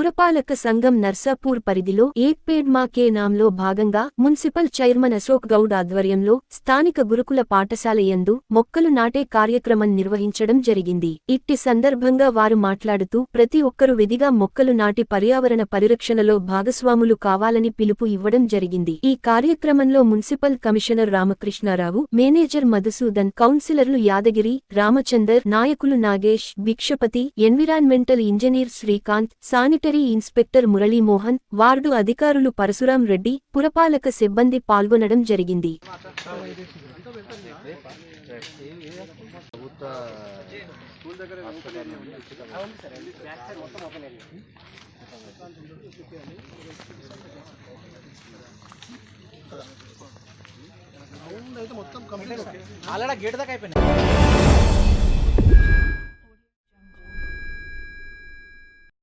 పురపాలక సంఘం నర్సాపూర్ పరిధిలో ఏక్ పేడ్ మా కే నాంలో భాగంగా మున్సిపల్ చైర్మన్ అశోక్ గౌడ్ ఆధ్వర్యంలో స్థానిక గురుకుల పాఠశాల యందు మొక్కలు నాటే కార్యక్రమం నిర్వహించడం జరిగింది. ఇట్టి సందర్భంగా వారు మాట్లాడుతూ ప్రతి ఒక్కరూ విధిగా మొక్కలు నాటి పర్యావరణ పరిరక్షణలో భాగస్వాములు కావాలని పిలుపు ఇవ్వడం జరిగింది. ఈ కార్యక్రమంలో municipal commissioner Ramakrishnarao, manager Madhusudan, కౌన్సిలర్లు యాదగిరి, రామచందర్, నాయకులు Nagesh, Bhikshapathi, environmental engineer Srikanth, sanitary inspector Muralimohan, ward అధికారులు పరశురాం రెడ్డి, పురపాలక సిబ్బంది పాల్గొనడం జరిగింది. ఆల్రెడీ గేట్ దాకా అయిపోయింది.